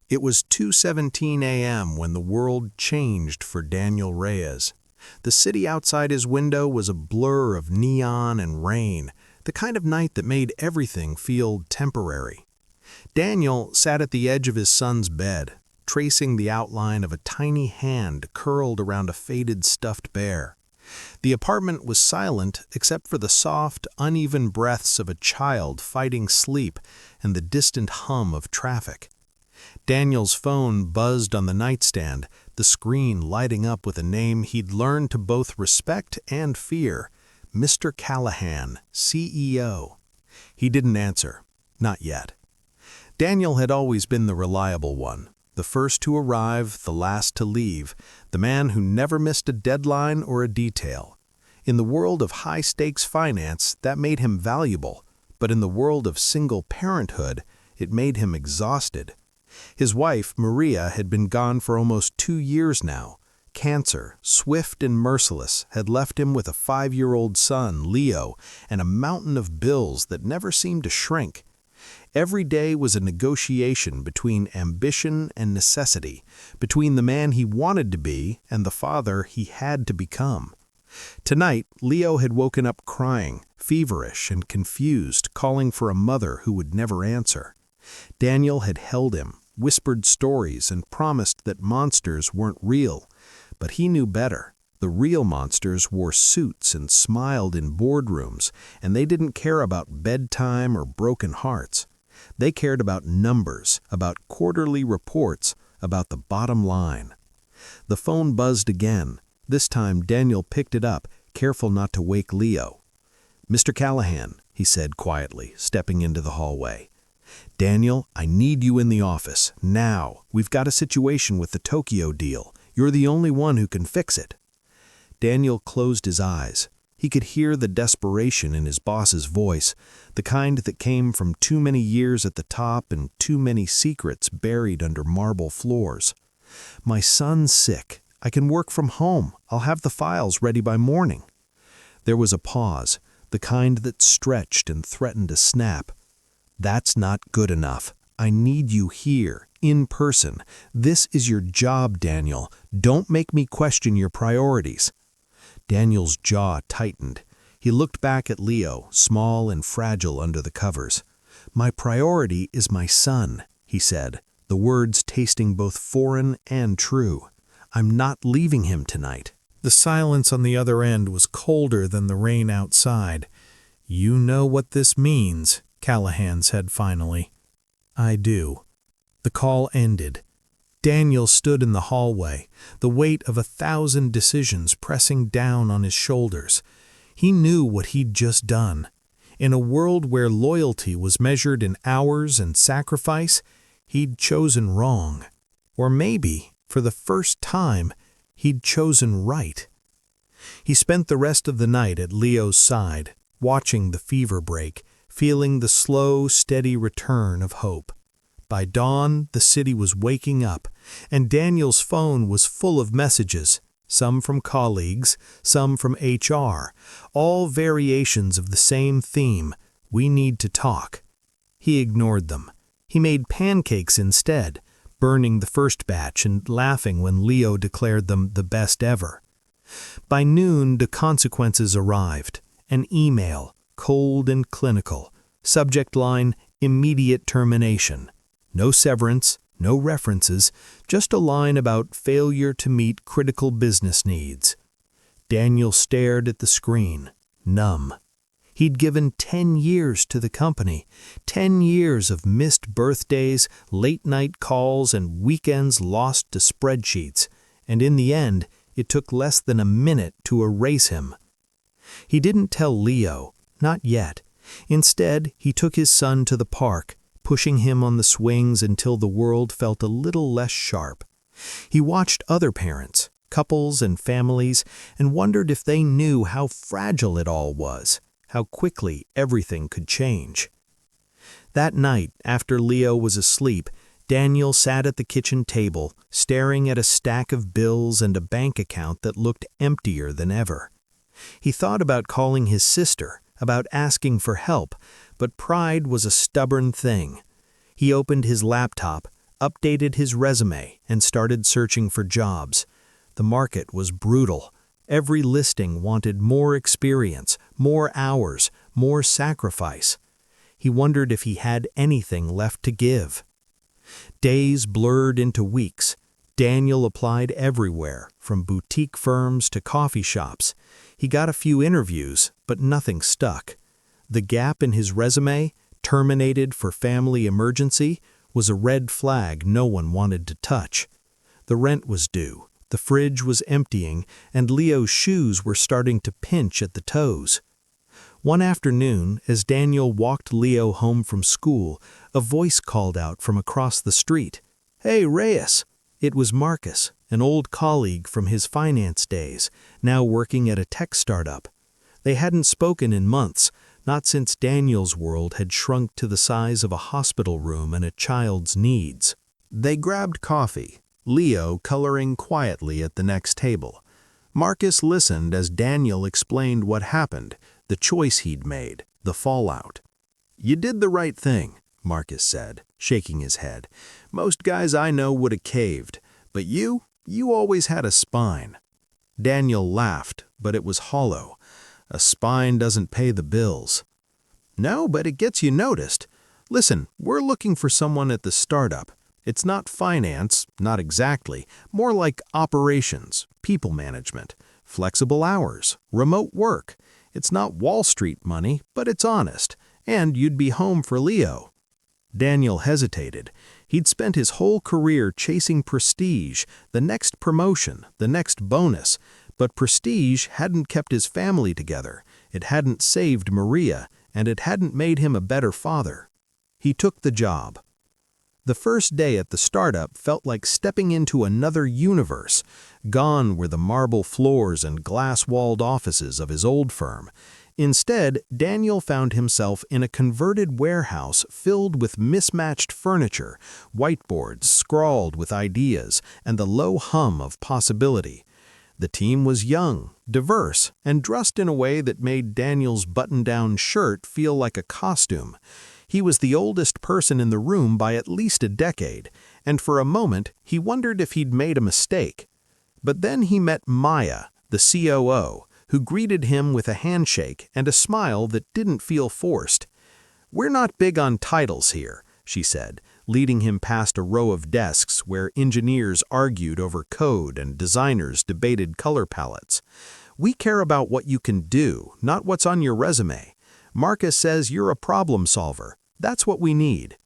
It was 2:17 a.m. when the world changed for Daniel Reyes. The city outside his window was a blur of neon and rain, the kind of night that made everything feel temporary. Daniel sat at the edge of his son's bed, tracing the outline of a tiny hand curled around a faded stuffed bear. The apartment was silent except for the soft, uneven breaths of a child fighting sleep and the distant hum of traffic. Daniel's phone buzzed on the nightstand, the screen lighting up with a name he'd learned to both respect and fear, Mr. Callahan, CEO. He didn't answer. Not yet. Daniel had always been the reliable one, the first to arrive, the last to leave, the man who never missed a deadline or a detail. In the world of high-stakes finance, that made him valuable, but in the world of single parenthood, it made him exhausted. His wife, Maria, had been gone for almost 2 years now. Cancer, swift and merciless, had left him with a 5-year-old son, Leo, and a mountain of bills that never seemed to shrink. Every day was a negotiation between ambition and necessity, between the man he wanted to be and the father he had to become. Tonight, Leo had woken up crying, feverish and confused, calling for a mother who would never answer. Daniel had held him, whispered stories, and promised that monsters weren't real. But he knew better. The real monsters wore suits and smiled in boardrooms, and they didn't care about bedtime or broken hearts. They cared about numbers, about quarterly reports, about the bottom line. The phone buzzed again. This time Daniel picked it up, careful not to wake Leo. "Mr. Callahan," he said quietly, stepping into the hallway. "Daniel, I need you in the office, now. We've got a situation with the Tokyo deal. You're the only one who can fix it." Daniel closed his eyes. He could hear the desperation in his boss's voice, the kind that came from too many years at the top and too many secrets buried under marble floors. "My son's sick. I can work from home. I'll have the files ready by morning." There was a pause, the kind that stretched and threatened to snap. "That's not good enough. I need you here, in person. This is your job, Daniel. Don't make me question your priorities." Daniel's jaw tightened. He looked back at Leo, small and fragile under the covers. "My priority is my son," he said, the words tasting both foreign and true. "I'm not leaving him tonight." The silence on the other end was colder than the rain outside. "You know what this means," Callahan said finally. "I do." The call ended. Daniel stood in the hallway, the weight of 1,000 decisions pressing down on his shoulders. He knew what he'd just done. In a world where loyalty was measured in hours and sacrifice, he'd chosen wrong. Or maybe, for the first time, he'd chosen right. He spent the rest of the night at Leo's side, watching the fever break, feeling the slow, steady return of hope. By dawn, the city was waking up, and Daniel's phone was full of messages, some from colleagues, some from HR, all variations of the same theme: we need to talk. He ignored them. He made pancakes instead, burning the first batch and laughing when Leo declared them the best ever. By noon, the consequences arrived. An email, cold and clinical. Subject line, immediate termination. No severance, no references, just a line about failure to meet critical business needs. Daniel stared at the screen, numb. He'd given 10 years to the company, 10 years of missed birthdays, late-night calls, and weekends lost to spreadsheets, and in the end, it took less than a minute to erase him. He didn't tell Leo, not yet. Instead, he took his son to the park, pushing him on the swings until the world felt a little less sharp. He watched other parents, couples and families, and wondered if they knew how fragile it all was, how quickly everything could change. That night, after Leo was asleep, Daniel sat at the kitchen table, staring at a stack of bills and a bank account that looked emptier than ever. He thought about calling his sister, about asking for help, but pride was a stubborn thing. He opened his laptop, updated his resume, and started searching for jobs. The market was brutal. Every listing wanted more experience, more hours, more sacrifice. He wondered if he had anything left to give. Days blurred into weeks. Daniel applied everywhere, from boutique firms to coffee shops. He got a few interviews, but nothing stuck. The gap in his resume, terminated for family emergency, was a red flag no one wanted to touch. The rent was due, the fridge was emptying, and Leo's shoes were starting to pinch at the toes. One afternoon, as Daniel walked Leo home from school, a voice called out from across the street. "Hey, Reyes!" It was Marcus, an old colleague from his finance days, now working at a tech startup. They hadn't spoken in months, not since Daniel's world had shrunk to the size of a hospital room and a child's needs. They grabbed coffee, Leo coloring quietly at the next table. Marcus listened as Daniel explained what happened, the choice he'd made, the fallout. "You did the right thing," Marcus said, shaking his head. "Most guys I know would have caved, but you always had a spine." Daniel laughed, but it was hollow. "A spine doesn't pay the bills." "No, but it gets you noticed. Listen, we're looking for someone at the startup. It's not finance, not exactly, more like operations, people management, flexible hours, remote work. It's not Wall Street money, but it's honest, and you'd be home for Leo." Daniel hesitated. He'd spent his whole career chasing prestige, the next promotion, the next bonus, but prestige hadn't kept his family together, it hadn't saved Maria, and it hadn't made him a better father. He took the job. The first day at the startup felt like stepping into another universe. Gone were the marble floors and glass-walled offices of his old firm. Instead, Daniel found himself in a converted warehouse filled with mismatched furniture, whiteboards scrawled with ideas, and the low hum of possibility. The team was young, diverse, and dressed in a way that made Daniel's button-down shirt feel like a costume. He was the oldest person in the room by at least a decade, and for a moment he wondered if he'd made a mistake. But then he met Maya, the COO, who greeted him with a handshake and a smile that didn't feel forced. "We're not big on titles here," she said, leading him past a row of desks where engineers argued over code and designers debated color palettes. "We care about what you can do, not what's on your resume. Marcus says you're a problem solver. That's what we need."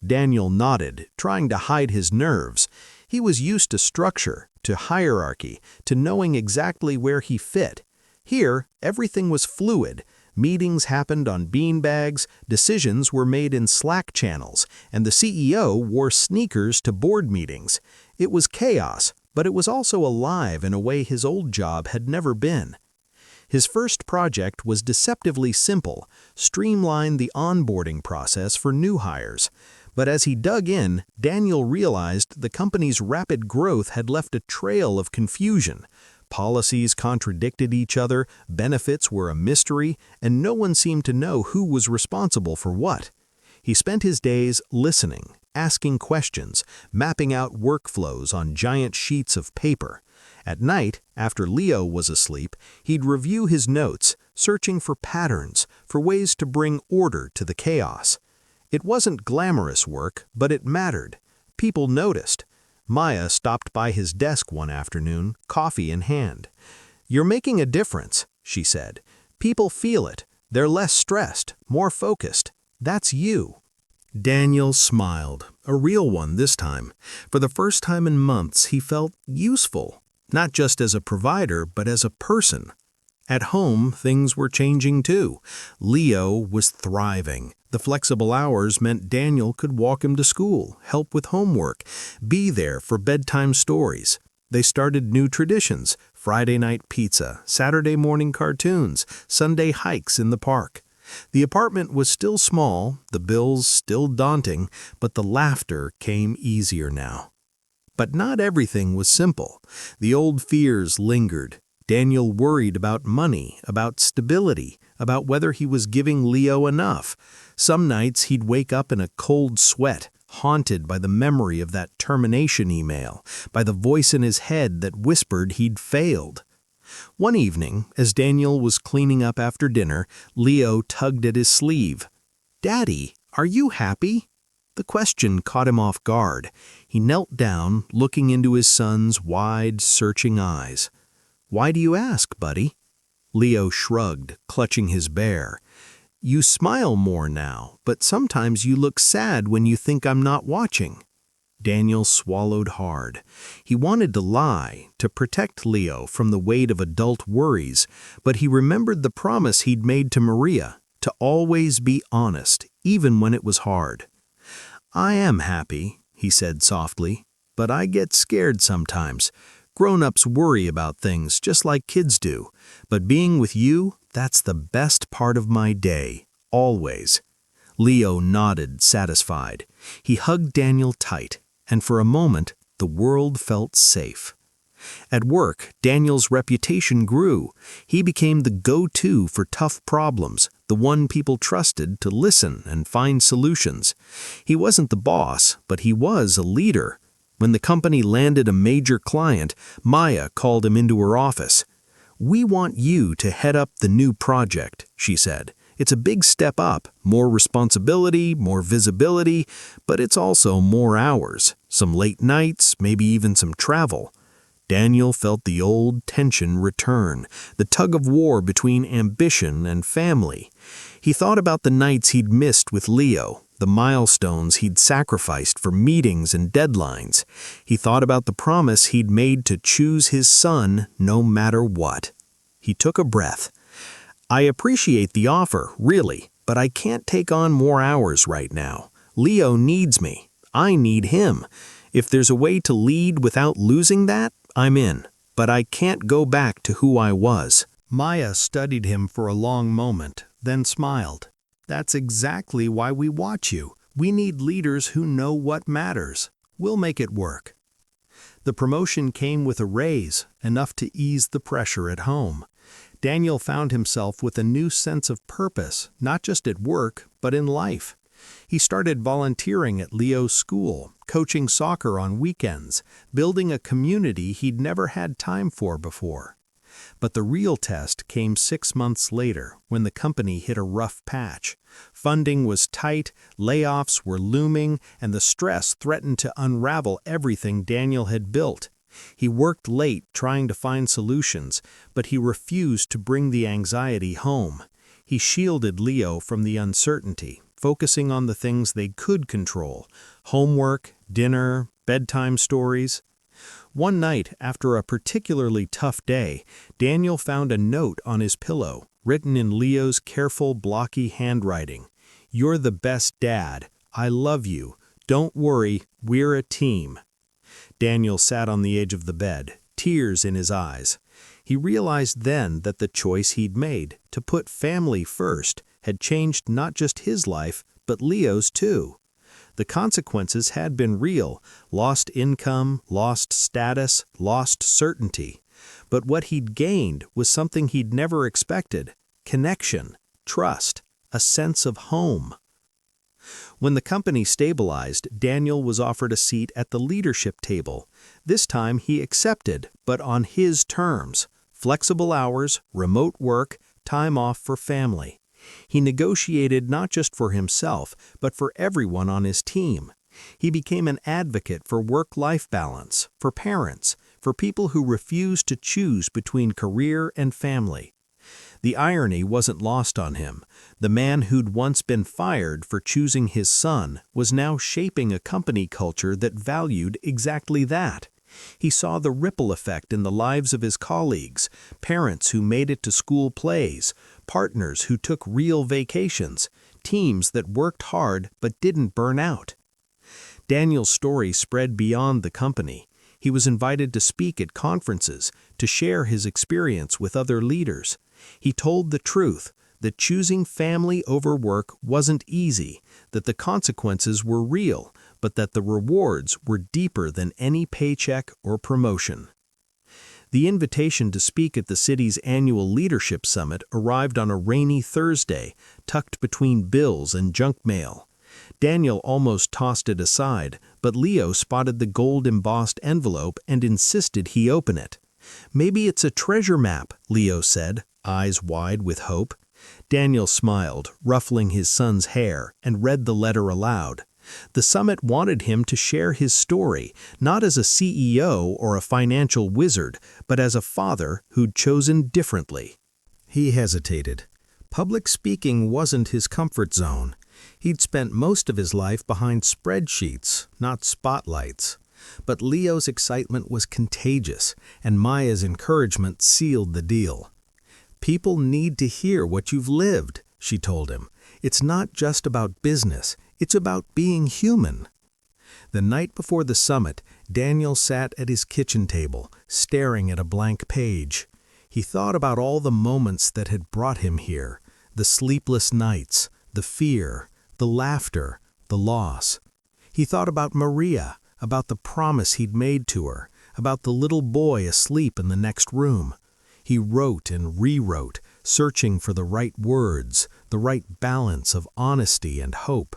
Daniel nodded, trying to hide his nerves. He was used to structure, to hierarchy, to knowing exactly where he fit. Here, everything was fluid. Meetings happened on beanbags, decisions were made in Slack channels, and the CEO wore sneakers to board meetings. It was chaos, but it was also alive in a way his old job had never been. His first project was deceptively simple, streamline the onboarding process for new hires. But as he dug in, Daniel realized the company's rapid growth had left a trail of confusion. Policies contradicted each other, benefits were a mystery, and no one seemed to know who was responsible for what. He spent his days listening, asking questions, mapping out workflows on giant sheets of paper. At night, after Leo was asleep, he'd review his notes, searching for patterns, for ways to bring order to the chaos. It wasn't glamorous work, but it mattered. People noticed. Maya stopped by his desk one afternoon, coffee in hand. "You're making a difference," she said. "People feel it. They're less stressed, more focused. That's you." Daniel smiled, a real one this time. For the first time in months, he felt useful, not just as a provider, but as a person. At home, things were changing too. Leo was thriving. The flexible hours meant Daniel could walk him to school, help with homework, be there for bedtime stories. They started new traditions: Friday night pizza, Saturday morning cartoons, Sunday hikes in the park. The apartment was still small, the bills still daunting, but the laughter came easier now. But not everything was simple. The old fears lingered. Daniel worried about money, about stability, about whether he was giving Leo enough. Some nights he'd wake up in a cold sweat, haunted by the memory of that termination email, by the voice in his head that whispered he'd failed. One evening, as Daniel was cleaning up after dinner, Leo tugged at his sleeve. "Daddy, are you happy?" The question caught him off guard. He knelt down, looking into his son's wide, searching eyes. "Why do you ask, buddy?" Leo shrugged, clutching his bear. "You smile more now, but sometimes you look sad when you think I'm not watching." Daniel swallowed hard. He wanted to lie, to protect Leo from the weight of adult worries, but he remembered the promise he'd made to Maria, to always be honest, even when it was hard. "I am happy," he said softly, "but I get scared sometimes. Grown-ups worry about things just like kids do, but being with you, that's the best part of my day, always." Leo nodded, satisfied. He hugged Daniel tight, and for a moment, the world felt safe. At work, Daniel's reputation grew. He became the go-to for tough problems, the one people trusted to listen and find solutions. He wasn't the boss, but he was a leader. When the company landed a major client, Maya called him into her office. "We want you to head up the new project," she said. "It's a big step up, more responsibility, more visibility, but it's also more hours, some late nights, maybe even some travel." Daniel felt the old tension return, the tug-of-war between ambition and family. He thought about the nights he'd missed with Leo, the milestones he'd sacrificed for meetings and deadlines. He thought about the promise he'd made to choose his son no matter what. He took a breath. "I appreciate the offer, really, but I can't take on more hours right now. Leo needs me. I need him. If there's a way to lead without losing that, I'm in, but I can't go back to who I was." Maya studied him for a long moment, then smiled. "That's exactly why we watch you. We need leaders who know what matters. We'll make it work." The promotion came with a raise, enough to ease the pressure at home. Daniel found himself with a new sense of purpose, not just at work, but in life. He started volunteering at Leo's school, coaching soccer on weekends, building a community he'd never had time for before. But the real test came 6 months later, when the company hit a rough patch. Funding was tight, layoffs were looming, and the stress threatened to unravel everything Daniel had built. He worked late trying to find solutions, but he refused to bring the anxiety home. He shielded Leo from the uncertainty, focusing on the things they could control: homework, dinner, bedtime stories. One night, after a particularly tough day, Daniel found a note on his pillow, written in Leo's careful, blocky handwriting. "You're the best dad. I love you. Don't worry, we're a team." Daniel sat on the edge of the bed, tears in his eyes. He realized then that the choice he'd made, to put family first, had changed not just his life, but Leo's too. The consequences had been real: lost income, lost status, lost certainty. But what he'd gained was something he'd never expected: connection, trust, a sense of home. When the company stabilized, Daniel was offered a seat at the leadership table. This time he accepted, but on his terms: flexible hours, remote work, time off for family. He negotiated not just for himself, but for everyone on his team. He became an advocate for work-life balance, for parents, for people who refuse to choose between career and family. The irony wasn't lost on him. The man who'd once been fired for choosing his son was now shaping a company culture that valued exactly that. He saw the ripple effect in the lives of his colleagues: parents who made it to school plays, partners who took real vacations, teams that worked hard but didn't burn out. Daniel's story spread beyond the company. He was invited to speak at conferences, to share his experience with other leaders. He told the truth, that choosing family over work wasn't easy, that the consequences were real, but that the rewards were deeper than any paycheck or promotion. The invitation to speak at the city's annual leadership summit arrived on a rainy Thursday, tucked between bills and junk mail. Daniel almost tossed it aside, but Leo spotted the gold-embossed envelope and insisted he open it. "Maybe it's a treasure map," Leo said, eyes wide with hope. Daniel smiled, ruffling his son's hair, and read the letter aloud. The summit wanted him to share his story, not as a CEO or a financial wizard, but as a father who'd chosen differently. He hesitated. Public speaking wasn't his comfort zone. He'd spent most of his life behind spreadsheets, not spotlights. But Leo's excitement was contagious, and Maya's encouragement sealed the deal. "People need to hear what you've lived," she told him. "It's not just about business, it's about being human." The night before the summit, Daniel sat at his kitchen table, staring at a blank page. He thought about all the moments that had brought him here, the sleepless nights, the fear, the laughter, the loss. He thought about Maria, about the promise he'd made to her, about the little boy asleep in the next room. He wrote and rewrote, searching for the right words, the right balance of honesty and hope.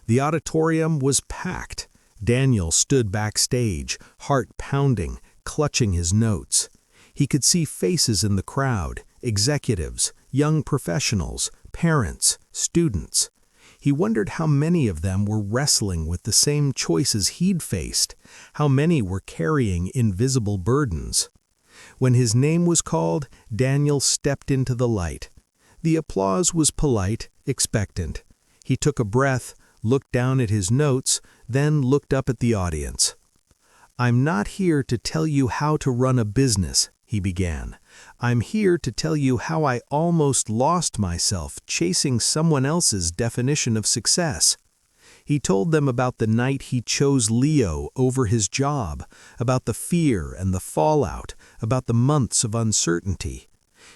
The auditorium was packed. Daniel stood backstage, heart pounding, clutching his notes. He could see faces in the crowd, executives, young professionals, parents, students. He wondered how many of them were wrestling with the same choices he'd faced, how many were carrying invisible burdens. When his name was called, Daniel stepped into the light. The applause was polite, expectant. He took a breath, looked down at his notes, then looked up at the audience. "I'm not here to tell you how to run a business," he began. "I'm here to tell you how I almost lost myself chasing someone else's definition of success." He told them about the night he chose Leo over his job, about the fear and the fallout, about the months of uncertainty.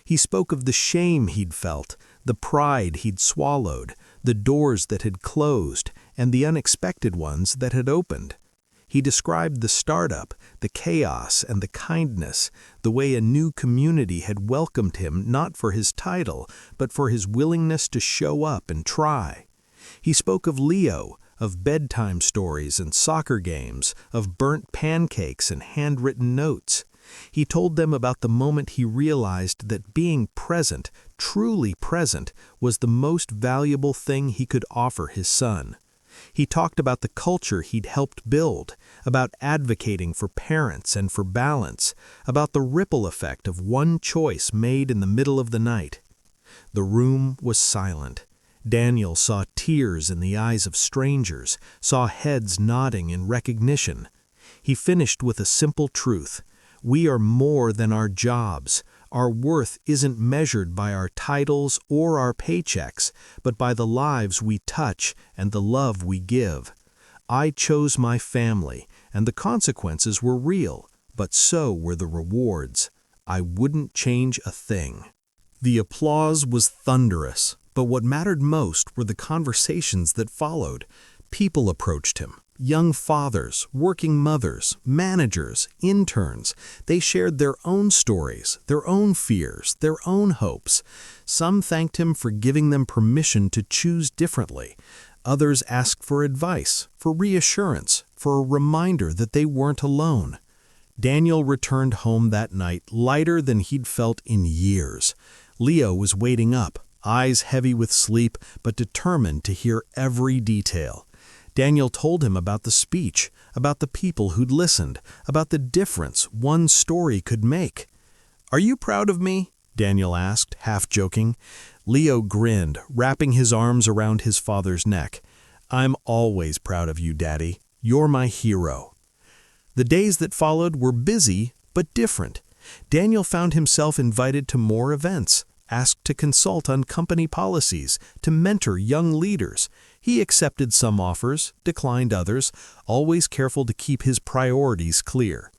He spoke of the shame he'd felt, the pride he'd swallowed, the doors that had closed, and the unexpected ones that had opened. He described the startup, the chaos and the kindness, the way a new community had welcomed him not for his title, but for his willingness to show up and try. He spoke of Leo, of bedtime stories and soccer games, of burnt pancakes and handwritten notes. He told them about the moment he realized that being present, truly present, was the most valuable thing he could offer his son. He talked about the culture he'd helped build, about advocating for parents and for balance, about the ripple effect of one choice made in the middle of the night. The room was silent. Daniel saw tears in the eyes of strangers, saw heads nodding in recognition. He finished with a simple truth. We are more than our jobs. Our worth isn't measured by our titles or our paychecks, but by the lives we touch and the love we give. I chose my family, and the consequences were real, but so were the rewards. I wouldn't change a thing. The applause was thunderous, but what mattered most were the conversations that followed. People approached him. Young fathers, working mothers, managers, interns. They shared their own stories, their own fears, their own hopes. Some thanked him for giving them permission to choose differently. Others asked for advice, for reassurance, for a reminder that they weren't alone. Daniel returned home that night lighter than he'd felt in years. Leo was waiting up, eyes heavy with sleep, but determined to hear every detail. Daniel told him about the speech, about the people who'd listened, about the difference one story could make. "Are you proud of me?" Daniel asked, half joking. Leo grinned, wrapping his arms around his father's neck. "I'm always proud of you, Daddy. You're my hero." The days that followed were busy, but different. Daniel found himself invited to more events, asked to consult on company policies, to mentor young leaders. He accepted some offers, declined others, always careful to keep his priorities clear.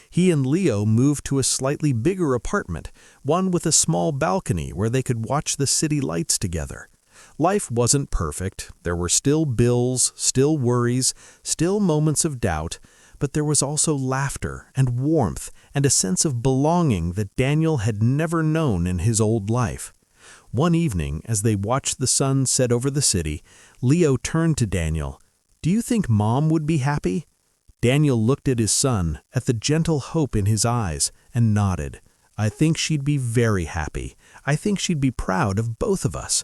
He and Leo moved to a slightly bigger apartment, one with a small balcony where they could watch the city lights together. Life wasn't perfect. There were still bills, still worries, still moments of doubt, but there was also laughter and warmth and a sense of belonging that Daniel had never known in his old life. One evening, as they watched the sun set over the city, Leo turned to Daniel. "Do you think Mom would be happy?" Daniel looked at his son, at the gentle hope in his eyes, and nodded. "I think she'd be very happy. I think she'd be proud of both of us."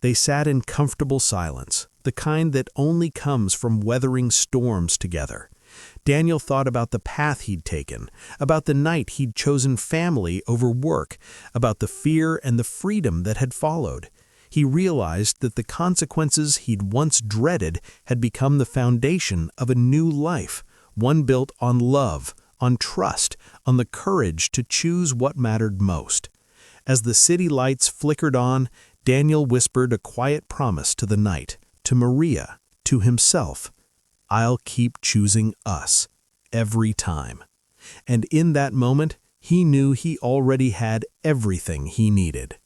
They sat in comfortable silence, the kind that only comes from weathering storms together. Daniel thought about the path he'd taken, about the night he'd chosen family over work, about the fear and the freedom that had followed. He realized that the consequences he'd once dreaded had become the foundation of a new life, one built on love, on trust, on the courage to choose what mattered most. As the city lights flickered on, Daniel whispered a quiet promise to the night, to Maria, to himself. "I'll keep choosing us, every time." And in that moment, he knew he already had everything he needed.